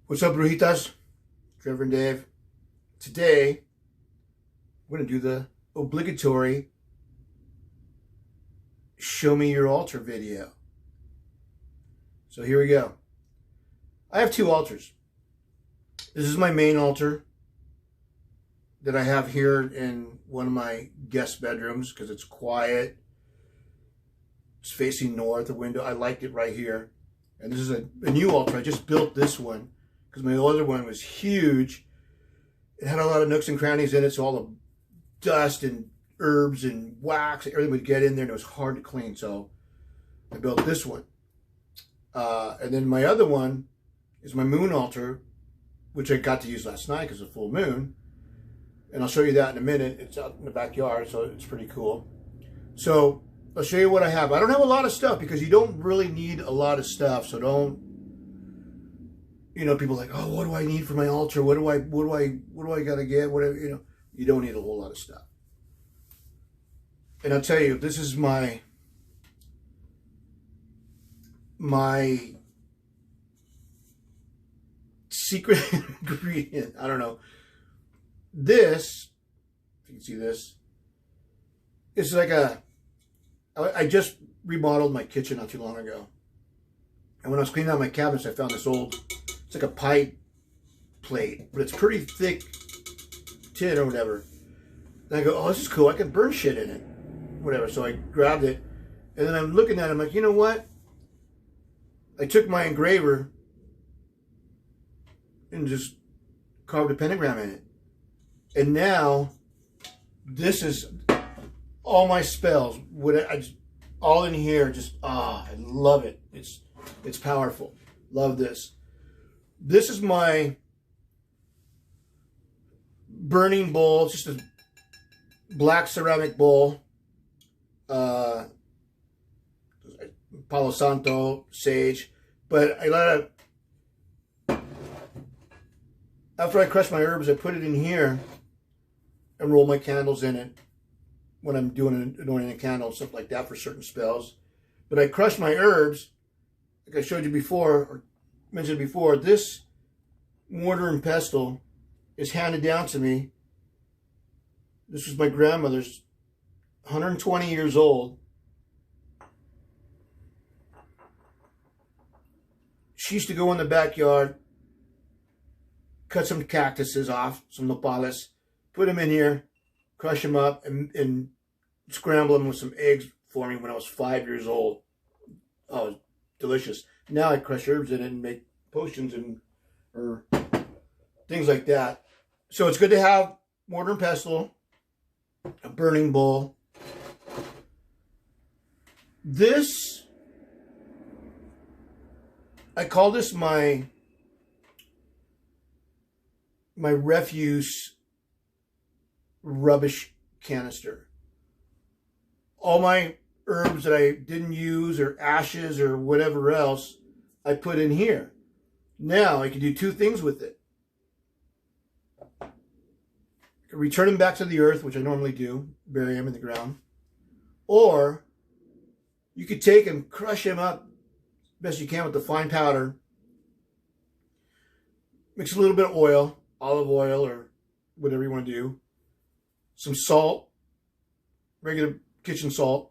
What's up, Brujitas? Trevor and Dave. Today, we're going to do the obligatory Show Me Your Altar video. So here we go. I have two altars. This is my main altar that I have here in one of my guest bedrooms because it's quiet. It's facing north, the window. I liked it right here. And this is a new altar. I just built this one because my other one was huge. It had a lot of nooks and crannies in it, so all the dust and herbs and wax, everything would get in there, and it was hard to clean. So I built this one. And then my other one is my moon altar, which I got to use last night because it's a full moon. And I'll show you that in a minute. It's out in the backyard, so it's pretty cool. So I'll show you what I have. I don't have a lot of stuff because you don't really need a lot of stuff. So don't, people are like, oh, what do I need for my altar? What do I gotta get? Whatever, you don't need a whole lot of stuff. And I'll tell you, this is my secret ingredient. I don't know. This, if you can see this, it's like I just remodeled my kitchen not too long ago. And when I was cleaning out my cabinets, I found this old, it's like a pie plate, but it's pretty thick tin or whatever. And I go, oh, this is cool. I can burn shit in it. Whatever. So I grabbed it. And then I'm looking at it. I'm like, you know what? I took my engraver and just carved a pentagram in it. And now this is all my spells. All in here. Just, I love it. It's powerful. Love this. This is my burning bowl. It's just a black ceramic bowl. Palo Santo, sage. But I let it, after I crush my herbs, I put it in here and roll my candles in it when I'm doing anointing a candle and stuff like that for certain spells. But I crush my herbs, like I showed you before, or mentioned before. This mortar and pestle is handed down to me. This was my grandmother's, 120 years old. She used to go in the backyard, cut some cactuses off, some nopales, put them in here, crush them up, and scramble them with some eggs for me when I was 5 years old. Oh, it was delicious. Now I crush herbs in it and make potions or things like that. So it's good to have mortar and pestle, a burning bowl. This, I call this my refuse rubbish canister. All my herbs that I didn't use or ashes or whatever else, I put in here. Now I can do two things with it. I can return them back to the earth, which I normally do, bury them in the ground. Or you could take them, crush them up best you can with the fine powder. Mix a little bit of oil, olive oil or whatever you want to do. Some salt, regular kitchen salt.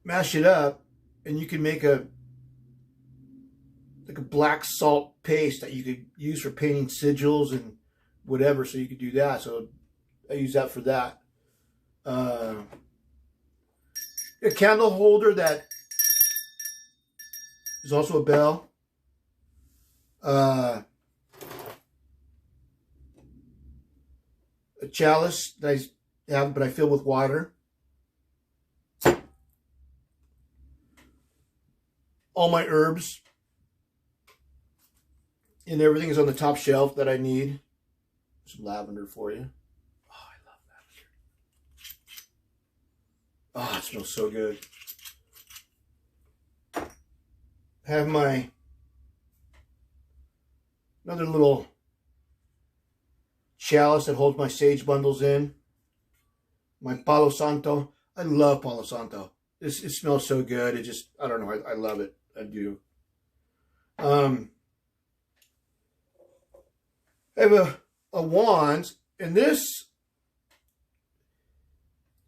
Mash it up, and you can make like a black salt paste that you could use for painting sigils and whatever. So you could do that. So I use that for that. A candle holder that is also a bell. A chalice that I have, but I fill with water. All my herbs and everything is on the top shelf that I need. Some lavender for you. Oh, I love lavender. Oh, it smells so good. I have another little chalice that holds my sage bundles in. My Palo Santo. I love Palo Santo. It smells so good. I don't know. I love it. I do. I have a wand, and this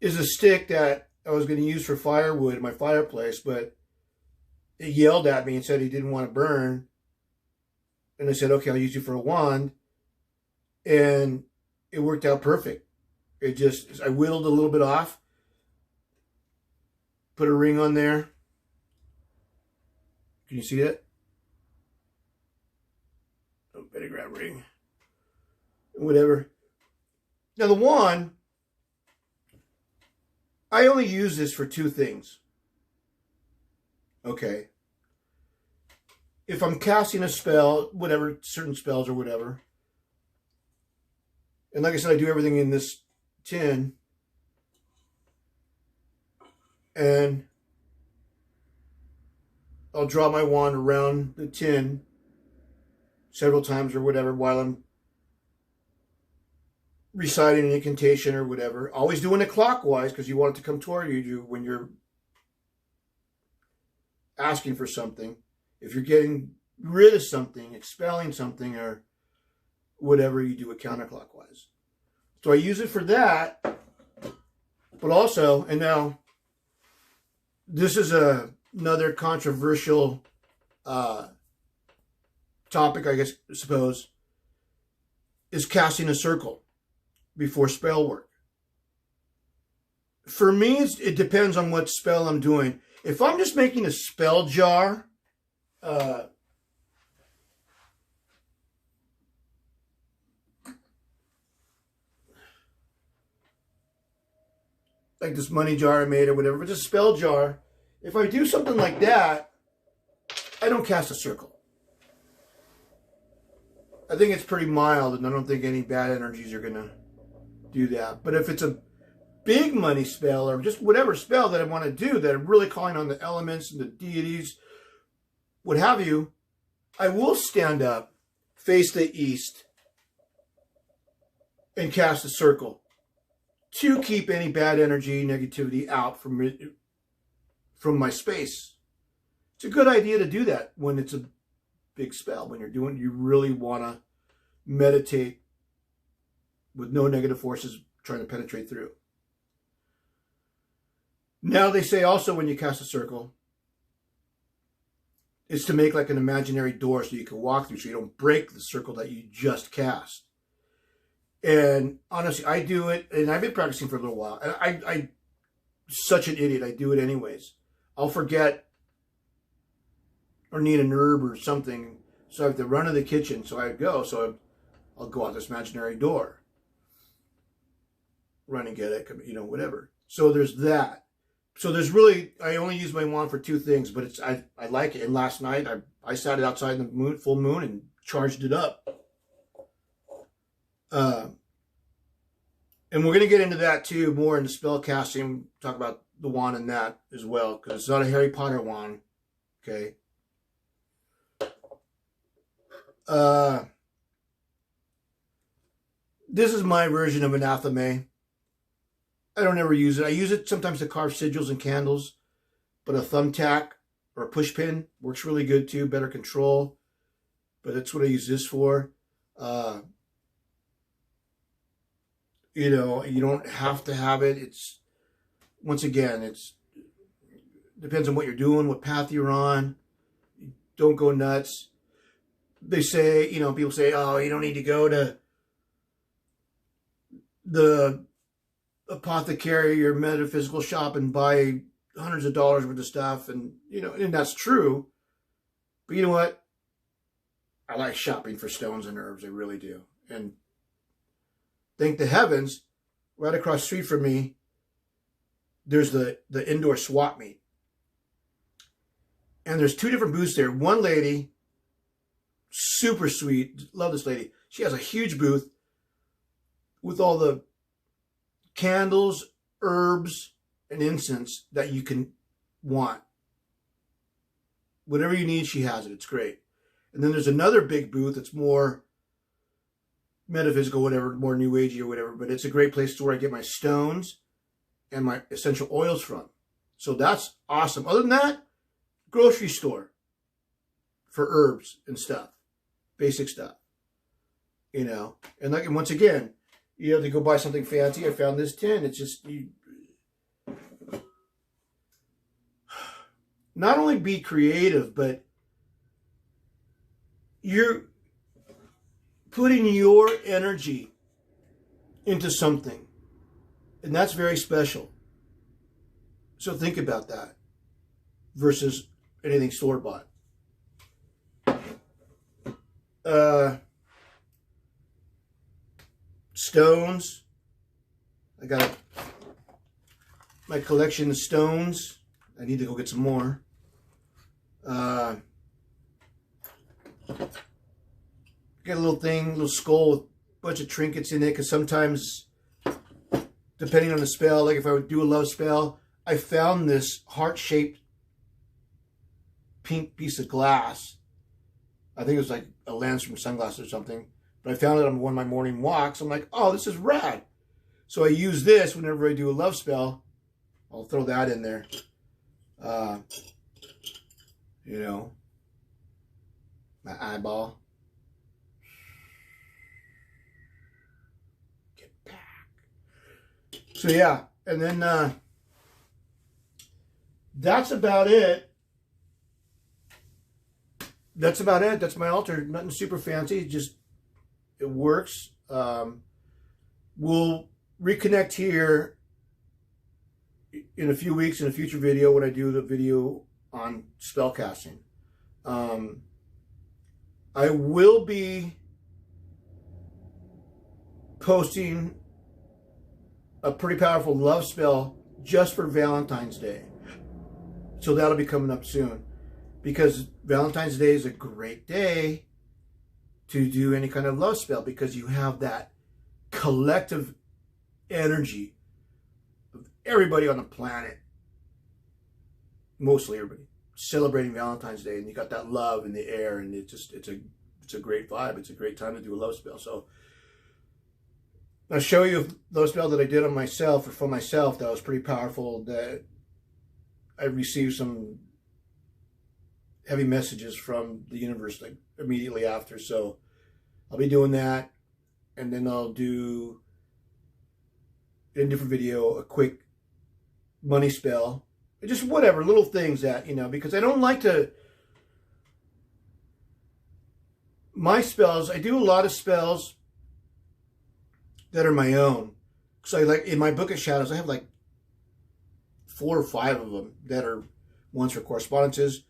is a stick that I was going to use for firewood in my fireplace, but it yelled at me and said he didn't want to burn. And I said, okay, I'll use you for a wand. And it worked out perfect. I whittled a little bit off, put a ring on there. Can you see that? Oh, better grab a ring. Whatever. Now the wand, I only use this for two things. Okay. If I'm casting a spell, whatever, certain spells or whatever, and like I said, I do everything in this tin, and I'll draw my wand around the tin several times or whatever while I'm reciting an incantation or whatever. Always doing it clockwise because you want it to come toward you when you're asking for something. If you're getting rid of something, expelling something or whatever, you do it counterclockwise. So I use it for that, but also, and now this is another controversial topic, I suppose, is casting a circle before spell work. For me, it depends on what spell I'm doing. If I'm just making a spell jar, like this money jar I made or whatever, but just a spell jar, if I do something like that, I don't cast a circle. I think it's pretty mild, and I don't think any bad energies are going to do that. But if it's a big money spell or just whatever spell that I want to do, that I'm really calling on the elements and the deities, what have you, I will stand up, face the east, and cast a circle to keep any bad energy, negativity out from my space. It's a good idea to do that when it's a big spell, when you really want to meditate with no negative forces trying to penetrate through. Now they say also when you cast a circle, it's to make like an imaginary door so you can walk through, so you don't break the circle that you just cast. And honestly, I do it, and I've been practicing for a little while. And I'm such an idiot. I do it anyways. I'll forget or need an herb or something, so I have to run to the kitchen. So I go. So I'll go out this imaginary door, run and get it, whatever. So there's that. So there's really, I only use my wand for two things, but I like it. And last night I sat it outside in the full moon and charged it up. And we're going to get into that too, more into spell casting, talk about the wand and that as well, because it's not a Harry Potter wand. Okay. This is my version of anathema. I don't ever use it. I use it sometimes to carve sigils and candles, but a thumbtack or a push pin works really good too, better control. But that's what I use this for. You don't have to have it. It's, once again, depends on what you're doing, what path you're on. Don't go nuts. They say, people say, oh, you don't need to go to the apothecary or metaphysical shop and buy hundreds of dollars worth of stuff. And, and that's true. But you know what? I like shopping for stones and herbs. I really do. And thank the heavens, right across the street from me, there's the indoor swap meet. And there's two different booths there. One lady, super sweet, love this lady. She has a huge booth with all the candles, herbs, and incense that you can want. Whatever you need, she has it. It's great. And then there's another big booth that's more metaphysical, whatever, more new agey or whatever, but it's a great place to where I get my stones and my essential oils from. So that's awesome. Other than that, grocery store. for herbs and stuff, basic stuff, you know. And like, and once again, you have to go buy something fancy. I found this tin. It's just, you not only be creative, but you're putting your energy into something. And that's very special. So think about that versus anything store-bought. Stones. I got my collection of stones. I need to go get some more. Got a little thing, little skull with a bunch of trinkets in it, because sometimes, depending on the spell, like if I would do a love spell, I found this heart-shaped pink piece of glass. I think it was like a lens from sunglasses or something. But I found it on one of my morning walks. I'm like, oh, this is rad. So I use this whenever I do a love spell. I'll throw that in there. You know, my eyeball. Get back. So yeah, and then that's about it. That's about it. That's my altar. Nothing super fancy. Just, it works. We'll reconnect here in a few weeks in a future video when I do the video on spell casting. I will be posting a pretty powerful love spell just for Valentine's Day. So that'll be coming up soon, because Valentine's Day is a great day to do any kind of love spell, because you have that collective energy of everybody on the planet, mostly everybody, celebrating Valentine's Day, and you got that love in the air, and it's a great vibe. It's a great time to do a love spell. So I'll show you a love spell that I did on myself, or for myself, that was pretty powerful, that I received some heavy messages from the universe like immediately after. So I'll be doing that, and then I'll do in a different video a quick money spell, just whatever little things that, you know, because I don't like to, my spells, I do a lot of spells that are my own. So I like, in my book of shadows, I have like 4 or 5 of them that are, one's for correspondences,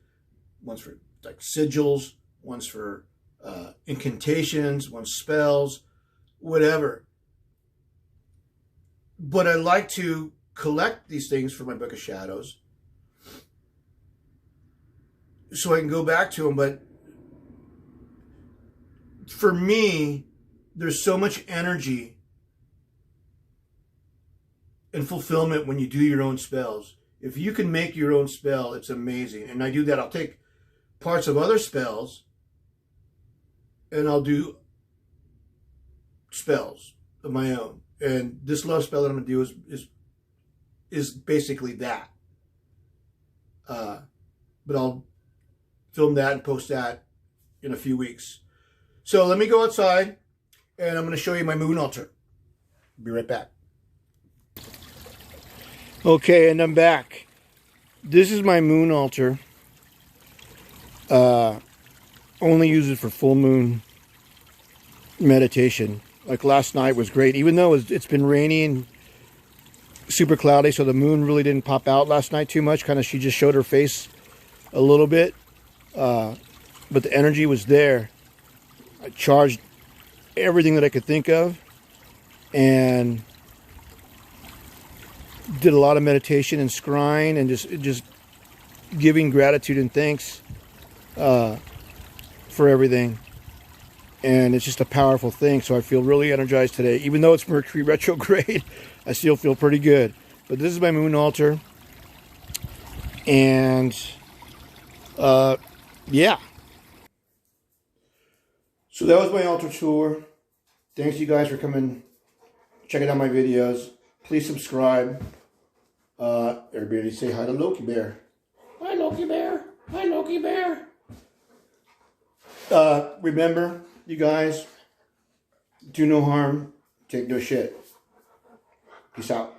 one's for like sigils, one's for incantations, one's spells, whatever. But I like to collect these things for my book of shadows so I can go back to them. But for me, there's so much energy and fulfillment when you do your own spells. If you can make your own spell, it's amazing. And I do that. I'll take parts of other spells and I'll do spells of my own. And this love spell that I'm going to do is basically that. But I'll film that and post that in a few weeks. So let me go outside and I'm going to show you my moon altar. Be right back. Okay, and I'm back. This is my moon altar. Only use it for full moon meditation. Like last night was great, even though it's been rainy and super cloudy, so the moon really didn't pop out last night too much. Kind of, she just showed her face a little bit, but the energy was there. I charged everything that I could think of and did a lot of meditation and scrying and just giving gratitude and thanks for everything. And it's just a powerful thing. So I feel really energized today. Even though it's Mercury retrograde, I still feel pretty good. But this is my moon altar. And yeah. So that was my altar tour. Thanks you guys for coming, checking out my videos. Please subscribe. Everybody say hi to Loki Bear. Hi Loki Bear. Hi Loki Bear. Remember, you guys, do no harm, take no shit. Peace out.